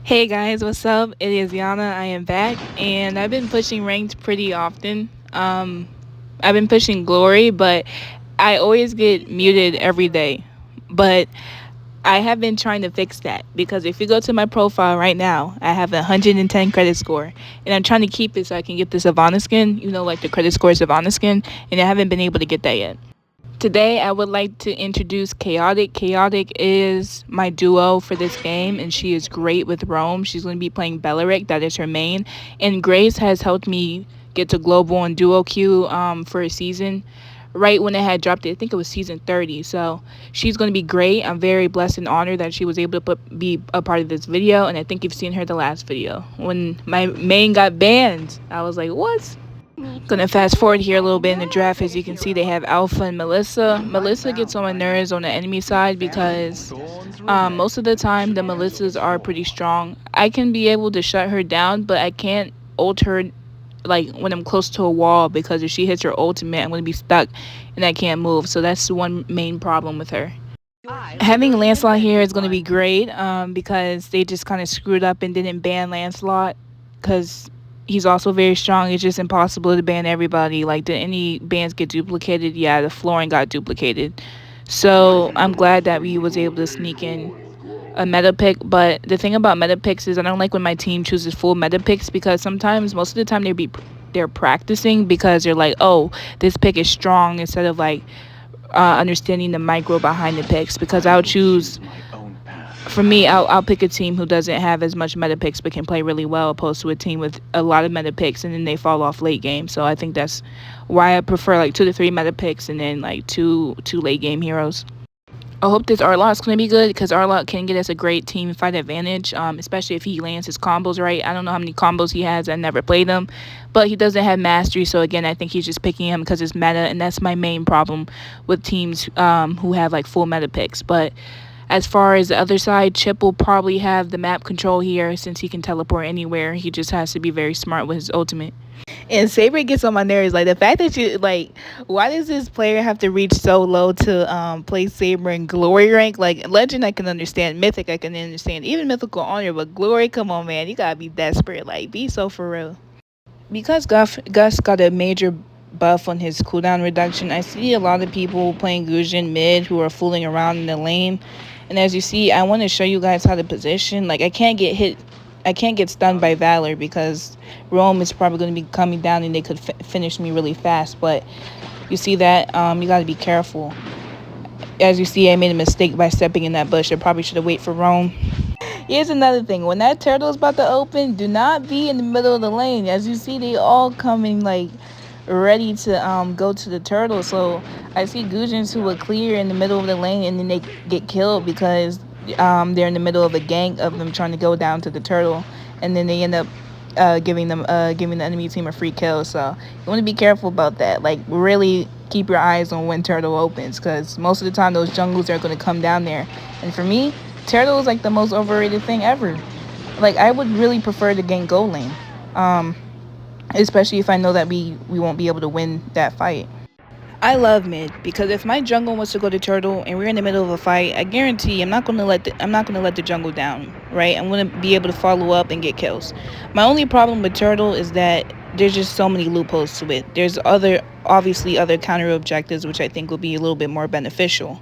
Hey guys, what's up? It is Yana. I am back, and I've been pushing ranked pretty often. I've been pushing glory, but I always get muted every day. But I have been trying to fix that because if you go to my profile right now, I have a 110 credit score, and I'm trying to keep it so I can get the Savannah skin. Like the credit score Savannah skin, and I haven't been able to get that yet. Today, I would like to introduce Chaotic. Chaotic is my duo for this game, and she is great with Rome. She's going to be playing Belleric, that is her main. And Grace has helped me get to global and duo queue for a season. Right when it had dropped it, I think it was season 30. So she's going to be great. I'm very blessed and honored that she was able to be a part of this video. And I think you've seen her the last video. When my main got banned, I was like, what? Gonna fast forward here a little bit in the draft. As you can see, they have Alpha and Melissa. Melissa gets on my nerves on the enemy side because most of the time the Melissas are pretty strong. I can be able to shut her down, but I can't ult her like when I'm close to a wall, because if she hits her ultimate, I'm gonna be stuck and I can't move. So that's one main problem with her. Having Lancelot here is going to be great because they just kind of screwed up and didn't ban Lancelot because he's also very strong. It's just impossible to ban everybody. Like, did any bans get duplicated? Yeah, the flooring got duplicated. So I'm glad that we was able to sneak in a meta pick. But the thing about meta picks is I don't like when my team chooses full meta picks, because sometimes, most of the time, they're practicing because they're like, oh, this pick is strong, instead of like understanding the micro behind the picks. Because I'll choose, for me, I'll pick a team who doesn't have as much meta picks but can play really well, opposed to a team with a lot of meta picks and then they fall off late game. So I think that's why I prefer like 2 to 3 meta picks and then like two late game heroes. I hope this Arlott is going to be good, because Arlott can get us a great team fight advantage, especially if he lands his combos right. I don't know how many combos he has. I never played them, but he doesn't have mastery. So again, I think he's just picking him because it's meta, and that's my main problem with teams who have like full meta picks. But as far as the other side, Chip will probably have the map control here since he can teleport anywhere. He just has to be very smart with his ultimate. And Saber gets on my nerves. Like, the fact that you like, why does this player have to reach so low to play Saber in glory rank? Like, legend I can understand, mythic I can understand, even mythical honor, but glory, come on, man, you gotta be desperate. Like, be so for real. Because Gus got a major buff on his cooldown reduction, I see a lot of people playing Gusion mid who are fooling around in the lane. And as you see, I want to show you guys how to position. Like, I can't get stunned by Valor because Rome is probably going to be coming down and they could finish me really fast. But you see that, you got to be careful. As you see, I made a mistake by stepping in that bush. I probably should have waited for Rome. Here's another thing. When that turtle is about to open, do not be in the middle of the lane. As you see, they all coming like ready to go to the turtle. So I see Gusions who will clear in the middle of the lane and then they get killed because they're in the middle of a gang of them trying to go down to the turtle, and then they end up giving the enemy team a free kill. So you want to be careful about that. Like, really keep your eyes on when turtle opens, because most of the time those jungles are going to come down there. And for me, turtle is like the most overrated thing ever. Like, I would really prefer to gank gold lane, especially if I know that we won't be able to win that fight. I love mid because if my jungle wants to go to turtle and we're in the middle of a fight, I guarantee I'm not gonna let the jungle down, right? I'm gonna be able to follow up and get kills. My only problem with turtle is that there's just so many loopholes to it. There's obviously other counter objectives which I think will be a little bit more beneficial.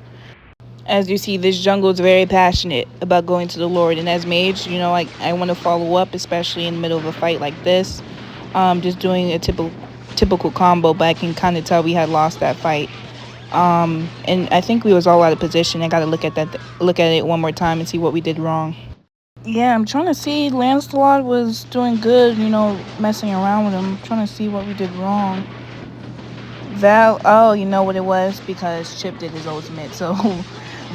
As you see, this jungle is very passionate about going to the Lord, and as mage, like, I want to follow up, especially in the middle of a fight like this. Just doing a typical combo, but I can kind of tell we had lost that fight. And I think we was all out of position. I got to look at it one more time and see what we did wrong. Yeah, I'm trying to see. Lancelot was doing good, messing around with him. I'm trying to see what we did wrong. Oh, you know what it was? Because Chip did his ultimate. So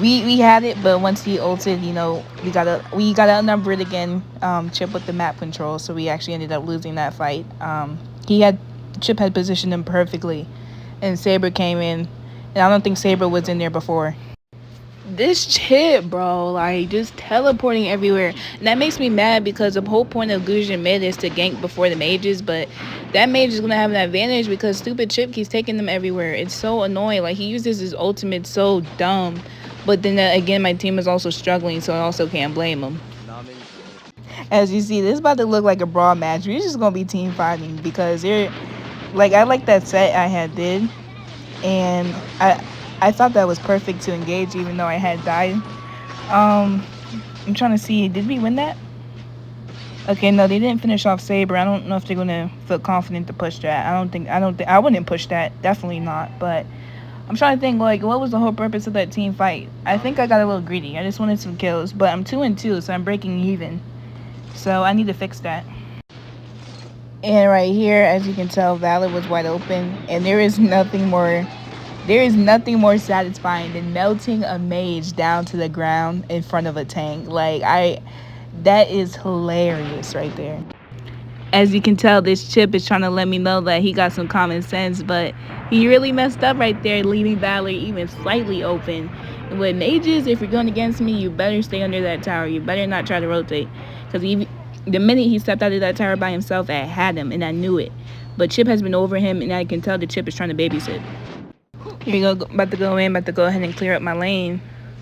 we had it, but once he ulted, we got outnumbered again. Chip with the map control, so we actually ended up losing that fight. Chip had positioned him perfectly, and Saber came in, and I don't think Saber was in there before. This Chip, bro, like, just teleporting everywhere, and that makes me mad because the whole point of Gusion mid is to gank before the mages, but that mage is gonna have an advantage because stupid Chip keeps taking them everywhere. It's so annoying. Like, he uses his ultimate so dumb, but then again, my team is also struggling, so I also can't blame him. As you see, this is about to look like a brawl match. We're just gonna be team fighting because they're like I like that set I had did, and I thought that was perfect to engage even though I had died. I'm trying to see, did we win that? Okay, no, they didn't finish off Saber. I don't know if they're gonna feel confident to push that. I wouldn't push that. Definitely not. But I'm trying to think like what was the whole purpose of that team fight? I think I got a little greedy. I just wanted some kills, but I'm 2-2, so I'm breaking even. So I need to fix that. And right here, as you can tell, Valor was wide open, and there is nothing more satisfying than melting a mage down to the ground in front of a tank. That is hilarious right there. As you can tell, this chip is trying to let me know that he got some common sense, but he really messed up right there, leaving Valor even slightly open. And with mages, if you're going against me, you better stay under that tower. You better not try to rotate, because the minute he stepped out of that tower by himself, I had him, and I knew it. But Chip has been over him, and I can tell the Chip is trying to babysit. Here you go, about to go in, about to go ahead and clear up my lane.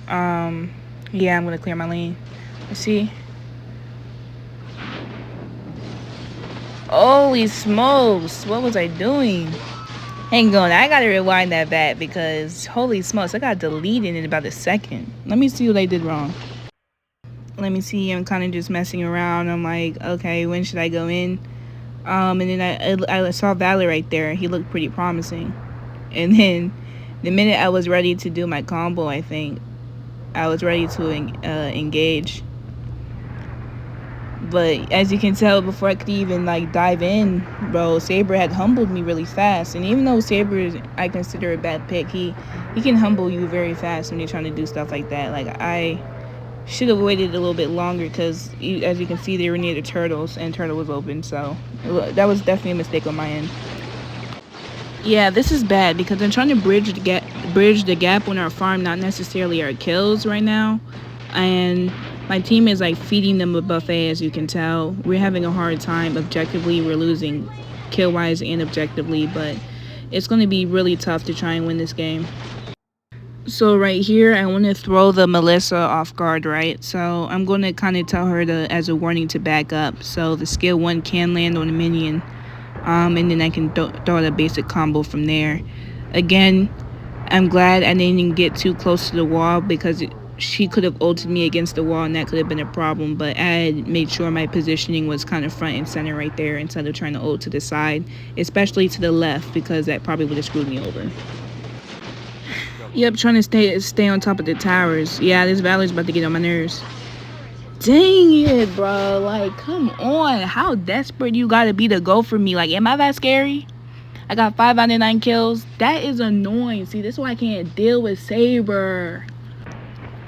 Yeah, I'm gonna clear my lane. Let's see. Holy smokes, what was I doing? Hang on, I gotta rewind that back because holy smokes, I got deleted in about a second. Let me see what I did wrong. Let me see, I'm kind of just messing around. I'm like, okay, when should I go in? And then I saw Valor right there. He looked pretty promising. And then the minute I was ready to do my combo, I think, I was ready to engage. But as you can tell, before I could even like dive in, bro, Saber had humbled me really fast. And even though Saber is, I consider a bad pick, he can humble you very fast when you're trying to do stuff like that. Like I should have waited a little bit longer because, as you can see, they were near the turtles and turtle was open. So that was definitely a mistake on my end. Yeah, this is bad because I'm trying to bridge the gap on our farm, not necessarily our kills right now. And my team is like feeding them a buffet, as you can tell. We're having a hard time objectively. We're losing kill-wise and objectively, but it's going to be really tough to try and win this game. So right here, I want to throw the Melissa off guard, right? So I'm going to kind of tell her as a warning to back up. So the skill 1 can land on a minion. And then I can throw out a basic combo from there. Again, I'm glad I didn't get too close to the wall because she could have ulted me against the wall and that could have been a problem, but I had made sure my positioning was kind of front and center right there instead of trying to ult to the side, especially to the left, because that probably would have screwed me over. Yep, trying to stay on top of the towers. Yeah, this Valor's about to get on my nerves. Dang it, bro. Like, come on. How desperate you gotta be to go for me? Like, am I that scary? I got 5 out of 9 kills. That is annoying. See, this is why I can't deal with Saber.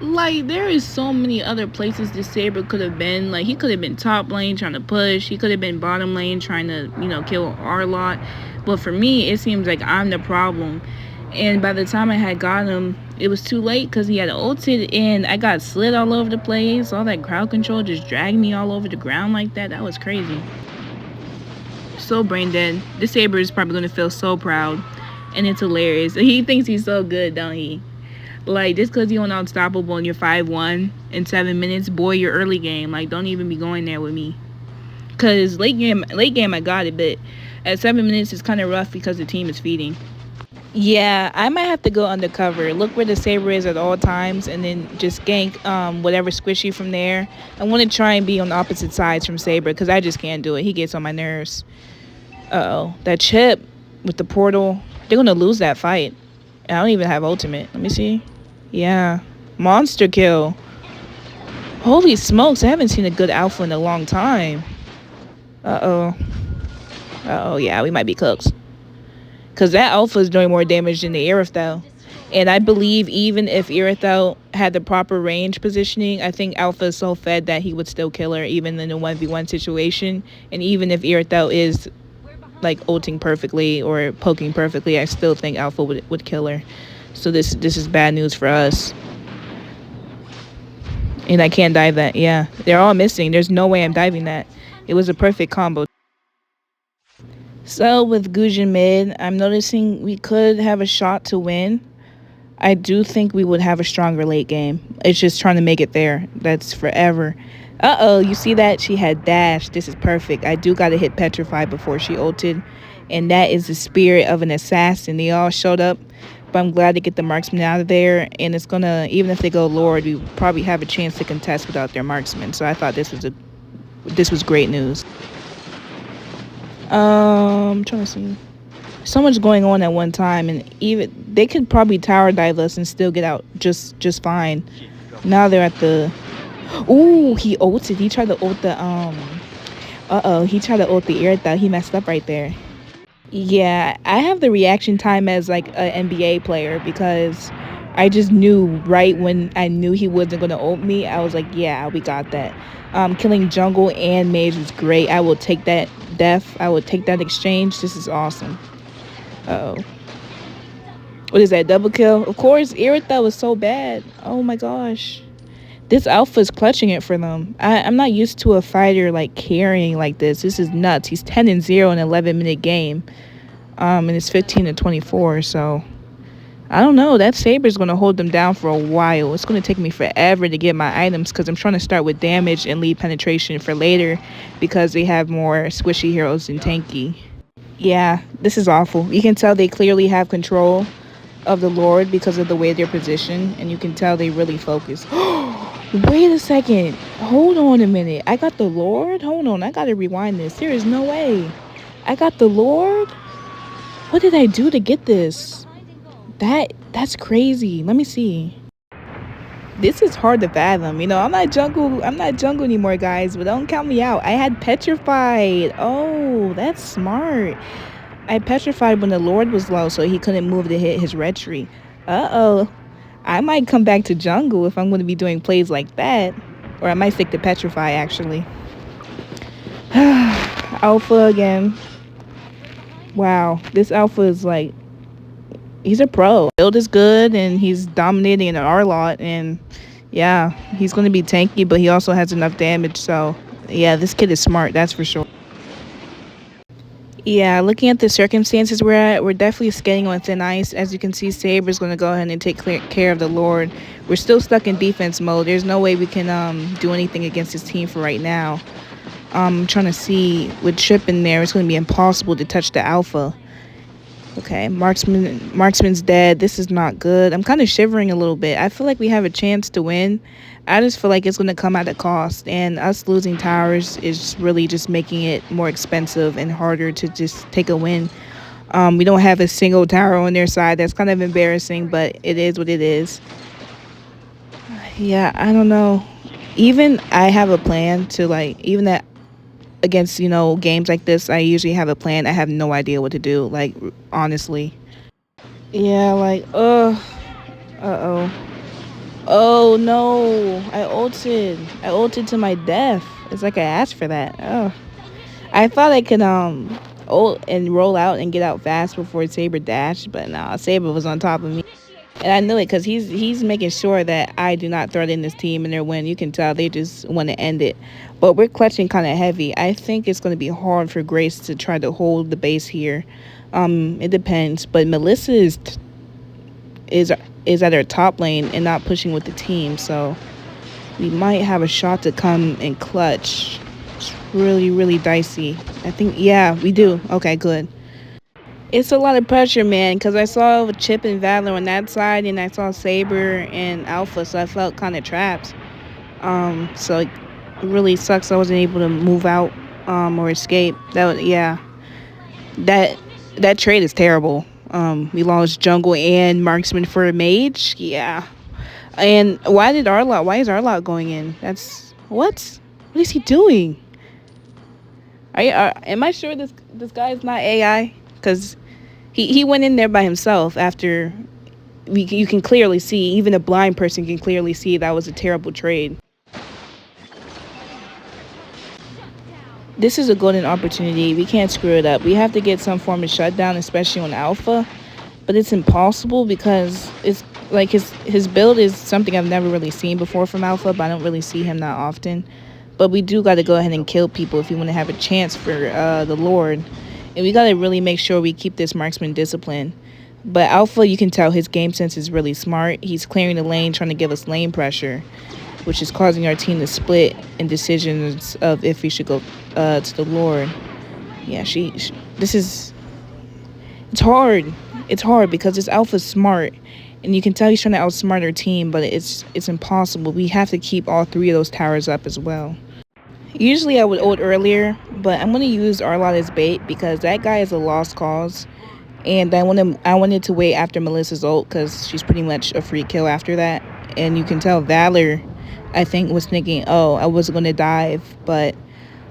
Like, there is so many other places this Saber could have been. Like, he could have been top lane trying to push. He could have been bottom lane trying to, kill our lot. But for me, it seems like I'm the problem. And by the time I had got him, it was too late because he had ulted and I got slid all over the place. All that crowd control just dragged me all over the ground like that. That was crazy. So brain dead. This Saber is probably going to feel so proud. And it's hilarious. He thinks he's so good, don't he? Like, just because you're unstoppable and you're 5-1 in 7 minutes, boy, you're early game. Like, don't even be going there with me. Because late game, I got it. But at 7 minutes, it's kind of rough because the team is feeding. Yeah, I might have to go undercover. Look where the Saber is at all times and then just gank whatever squishy from there. I want to try and be on the opposite sides from Saber because I just can't do it. He gets on my nerves. Uh-oh. That chip with the portal, they're going to lose that fight. I don't even have ultimate. Let me see. Yeah. Monster kill. Holy smokes, I haven't seen a good alpha in a long time. Uh-oh. Uh-oh, yeah, we might be cooked. Because that alpha is doing more damage than the Irithel. And I believe even if Irithel had the proper range positioning, I think alpha is so fed that he would still kill her even in a 1v1 situation. And even if Irithel is like ulting perfectly or poking perfectly, I still think alpha would kill her. So this is bad news for us. And I can't dive that. Yeah, they're all missing. There's no way I'm diving that. It was a perfect combo. So with Gusion mid, I'm noticing we could have a shot to win. I do think we would have a stronger late game. It's just trying to make it there. That's forever. Uh-oh, you see that? She had dash. This is perfect. I do gotta hit Petrify before she ulted. And that is the spirit of an assassin. They all showed up. But I'm glad to get the marksman out of there. And it's gonna, even if they go Lord, we probably have a chance to contest without their marksman. So I thought this was great news. I'm trying to see. So much going on at one time, and even they could probably tower dive us and still get out just fine. Now they're at the. Ooh, he ulted. He tried to ult the he tried to ult the air thought he messed up right there. Yeah, I have the reaction time as like an NBA player because I just knew right when I knew he wasn't gonna ult me. I was like, yeah, we got that. Killing jungle and mage was great. I will take that death. I will take that exchange. This is awesome. Uh oh. What is that? Double kill? Of course, Iritha was so bad. Oh my gosh. This alpha is clutching it for them. I'm not used to a fighter like carrying like this. This is nuts. He's 10-0 in an 11-minute game. And it's 15-24. So I don't know. That Saber's gonna hold them down for a while. It's gonna take me forever to get my items because I'm trying to start with damage and lead penetration for later because they have more squishy heroes than tanky. Yeah, this is awful. You can tell they clearly have control of the Lord because of the way they're positioned, and you can tell they really focus. Wait a second. Hold on a minute. I got the Lord? Hold on. I gotta rewind this. There is no way. I got the Lord? What did I do to get this? That's crazy. Let me see. This is hard to fathom. I'm not jungle anymore, guys, but don't count me out. I had petrified. Oh, that's smart. I petrified when the Lord was low, so he couldn't move to hit his red tree. Uh-oh. I might come back to jungle if I'm going to be doing plays like that. Or I might stick to petrify, actually. Alpha again. Wow. This alpha is like... He's a pro. Build is good, and he's dominating in an R-lot. And yeah, he's going to be tanky, but he also has enough damage. So yeah, this kid is smart, that's for sure. Yeah, looking at the circumstances we're at, we're definitely skating on thin ice. As you can see, Saber's going to go ahead and take care of the Lord. We're still stuck in defense mode. There's no way we can do anything against this team for right now. I'm trying to see, with Trip in there, it's going to be impossible to touch the Alpha. Okay, Marksman's dead. This is not good. I'm kind of shivering a little bit. I feel like we have a chance to win. I just feel like it's going to come at a cost. And us losing towers is really just making it more expensive and harder to just take a win. We don't have a single tower on their side. That's kind of embarrassing, but it is what it is. Yeah, I don't know. Even I have a plan to, like, even that against, games like this, I usually have a plan. I have no idea what to do, like, honestly. Yeah, like, uh-oh. Oh, no. I ulted to my death. It's like I asked for that. Oh. I thought I could, ult and roll out and get out fast before Saber dashed, but nah, Saber was on top of me. And I knew it because he's making sure that I do not threaten this team and their win. You can tell they just want to end it. But we're clutching kind of heavy. I think it's going to be hard for Grace to try to hold the base here. It depends. But Melissa is at her top lane and not pushing with the team. So we might have a shot to come and clutch. It's really, really dicey. I think, yeah, we do. Okay, good. It's a lot of pressure, man, because I saw Chip and Valor on that side, and I saw Saber and Alpha, so I felt kind of trapped. So it really sucks I wasn't able to move out or escape. Yeah, that trade is terrible. We lost jungle and marksman for a mage. Yeah, and why is Arlot going in? That's what is he doing? Am I sure this guy is not AI? Because he went in there by himself after you can clearly see, even a blind person can clearly see that was a terrible trade. This is a golden opportunity. We can't screw it up. We have to get some form of shutdown, especially on Alpha. But it's impossible because it's like his build is something I've never really seen before from Alpha, but I don't really see him that often. But we do got to go ahead and kill people if we want to have a chance for the Lord. And we got to really make sure we keep this marksman discipline. But Alpha, you can tell his game sense is really smart. He's clearing the lane, trying to give us lane pressure. which is causing our team to split in decisions of if we should go to the Lord. Yeah, she this is it's hard. It's hard because this Alpha's smart, and you can tell he's trying to outsmart our team, but it's impossible. We have to keep all three of those towers up as well. Usually I would ult earlier, but I'm gonna use Arlott as bait because that guy is a lost cause, and I wanted to wait after Melissa's ult because she's pretty much a free kill after that, and you can tell Valor, I think, was thinking, oh, I wasn't gonna dive, but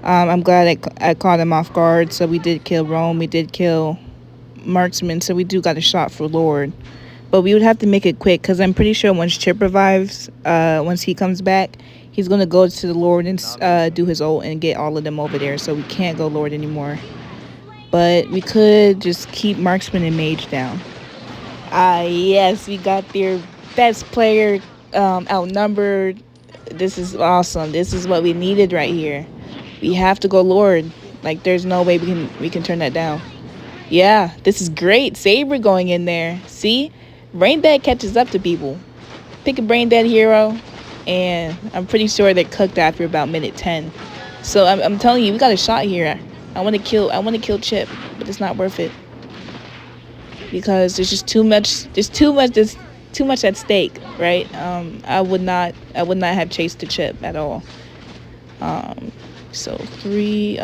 I'm glad I caught him off guard. So we did kill Rome, we did kill Marksman, so we do got a shot for Lord. But we would have to make it quick because I'm pretty sure once Chip revives, once he comes back, he's going to go to the Lord and do his ult and get all of them over there. So we can't go Lord anymore. But we could just keep Marksman and Mage down. Yes, we got their best player outnumbered. This is awesome. This is what we needed right here. We have to go Lord. Like, there's no way we can turn that down. Yeah, this is great. Saber going in there. See? Brain Dead catches up to people. Pick a Brain Dead hero, and I'm pretty sure they're cooked after about minute 10. So I'm telling you, we got a shot here. I want to kill Chip, but it's not worth it. Because there's just too much at stake, right? I would not have chased the Chip at all. So 3,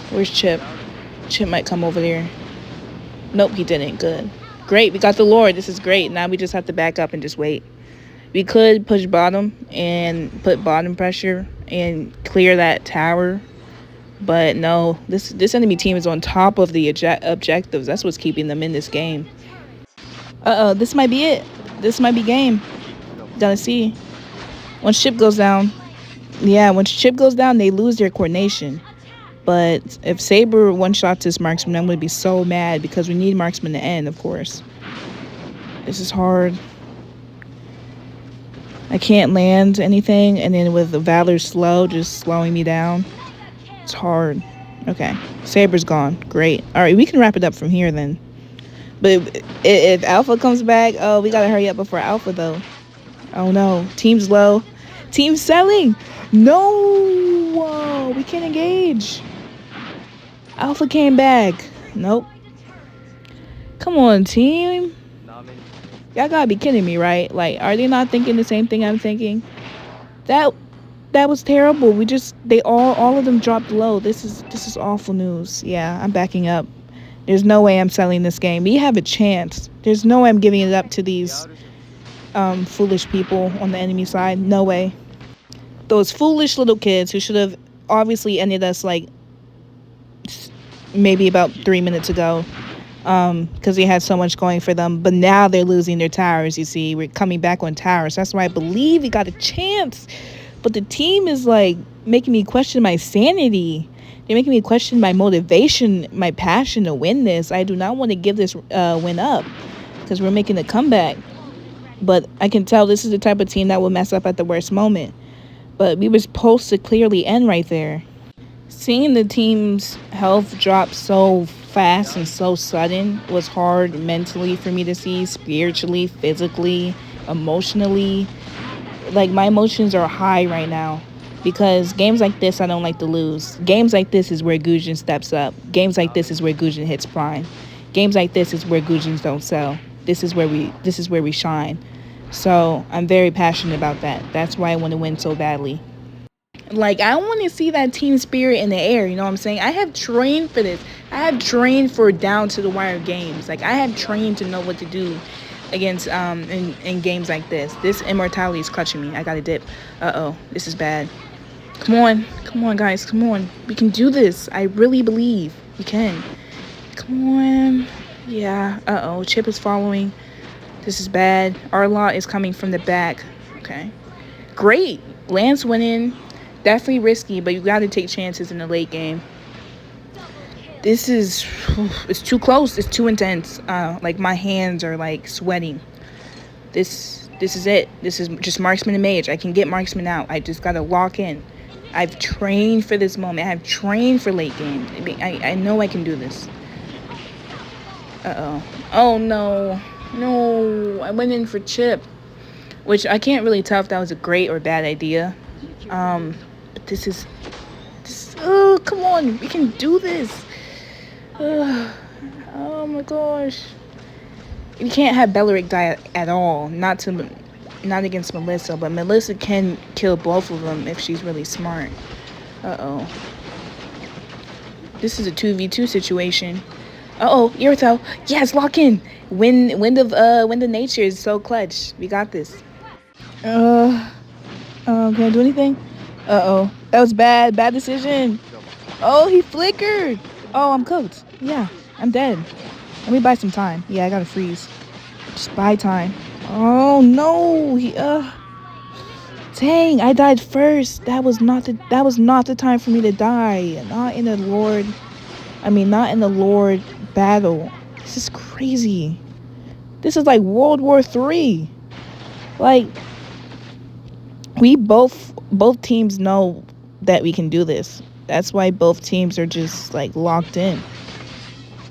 where's Chip? Chip might come over there. Nope, he didn't. Good. Great, we got the Lord. This is great. Now we just have to back up and just wait. We could push bottom and put bottom pressure and clear that tower. But no, this enemy team is on top of the objectives. That's what's keeping them in this game. This might be it. This might be game. Gotta see. Once Chip goes down, they lose their coordination. But if Saber one-shots this Marksman, I'm going to be so mad because we need Marksman to end, of course. This is hard. I can't land anything, and then with the Valor slow, just slowing me down. It's hard. Okay, Saber's gone. Great. All right, we can wrap it up from here then. But if Alpha comes back, oh, we got to hurry up before Alpha, though. Oh, no. Team's low. Team's selling. No. Whoa, we can't engage. Alpha came back. Nope. Come on, team. Y'all gotta be kidding me, right? Like, are they not thinking the same thing I'm thinking? That was terrible. All of them dropped low. This is awful news. Yeah, I'm backing up. There's no way I'm selling this game. We have a chance. There's no way I'm giving it up to these foolish people on the enemy side. No way. Those foolish little kids who should have obviously ended us like maybe about 3 minutes ago, because they had so much going for them. But now they're losing their towers, you see. We're coming back on towers. That's why I believe we got a chance. But the team is like making me question my sanity. They're making me question my motivation, my passion to win this. I do not want to give this win up because we're making a comeback. But I can tell this is the type of team that will mess up at the worst moment. But we were supposed to clearly end right there. Seeing the team's health drop so fast and so sudden was hard mentally for me to see, spiritually, physically, emotionally. Like, my emotions are high right now because games like this I don't like to lose. Games like this is where Gusion steps up. Games like this is where Gusion hits prime. Games like this is where Gusions don't sell. This is where we shine. So I'm very passionate about that. That's why I want to win so badly. Like, I want to see that team spirit in the air, you know what I'm saying? I have trained for this. I have trained for down-to-the-wire games. Like, I have trained to know what to do against in games like this. This immortality is clutching me. I got to dip. Uh-oh. This is bad. Come on. Come on, guys. Come on. We can do this. I really believe we can. Come on. Yeah. Uh-oh. Chip is following. This is bad. Arlott is coming from the back. Okay. Great. Lance went in. Definitely risky, but you got to take chances in the late game. It's too close. It's too intense. Like, my hands are like sweating. This is it. This is just Marksman and Mage. I can get Marksman out. I just got to lock in. I've trained for this moment. I've trained for late game. I know I can do this. Uh-oh. Oh, no. No. I went in for Chip. which I can't really tell if that was a great or bad idea. But oh, come on, we can do this. Oh my gosh. You can't have Belleric die at all. Not against Melissa, but Melissa can kill both of them if she's really smart. Uh-oh. This is a 2v2 situation. Uh-oh, Irithel. Yes, lock in. Wind of nature is so clutch. We got this. Can I do anything? Uh-oh. That was bad. Bad decision. Oh, he flickered. Oh, I'm cooked. Yeah, I'm dead. Let me buy some time. Yeah, I gotta freeze. Just buy time. Oh no. Dang, I died first. That was not the time for me to die. Not in the Lord battle. This is crazy. This is like World War III. Like, we both teams know that we can do this. That's why both teams are just like locked in.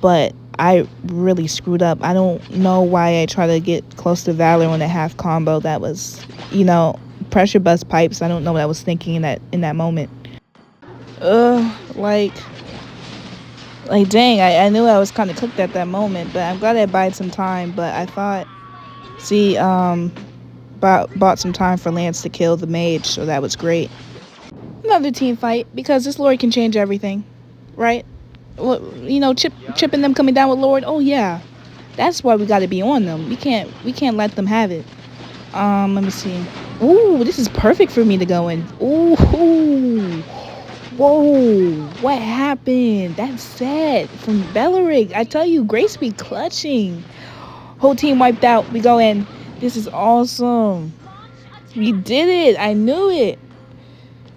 But I really screwed up. I don't know why I tried to get close to Valor on a half combo. That was, pressure bust pipes. I don't know what I was thinking in that moment. Like, dang, I knew I was kind of cooked at that moment, but I'm glad I bought some time. But I thought, bought some time for Lance to kill the mage, so that was great. Another team fight, because this Lord can change everything, right? Well, chipping them coming down with Lord. Oh yeah, that's why we got to be on them. We can't let them have it. Let me see. Ooh, this is perfect for me to go in. Ooh, whoa, what happened? That's set from Belleric. I tell you, Grace be clutching. Whole team wiped out. We go in. This is awesome. We did it. I knew it.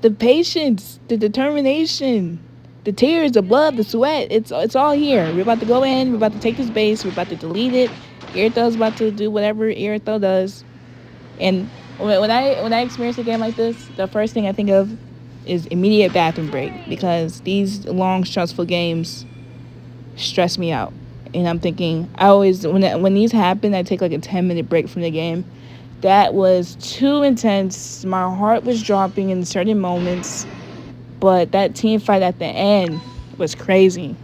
The patience, the determination, the tears, the blood, the sweat. It's all here. We're about to go in. We're about to take this base. We're about to delete it. Irithel's about to do whatever Irithel does. And when I experience a game like this, the first thing I think of is immediate bathroom break, because these long stressful games stress me out. And I'm thinking, I always when these happen, I take like a 10-minute break from the game. That was too intense. My heart was dropping in certain moments, but that team fight at the end was crazy.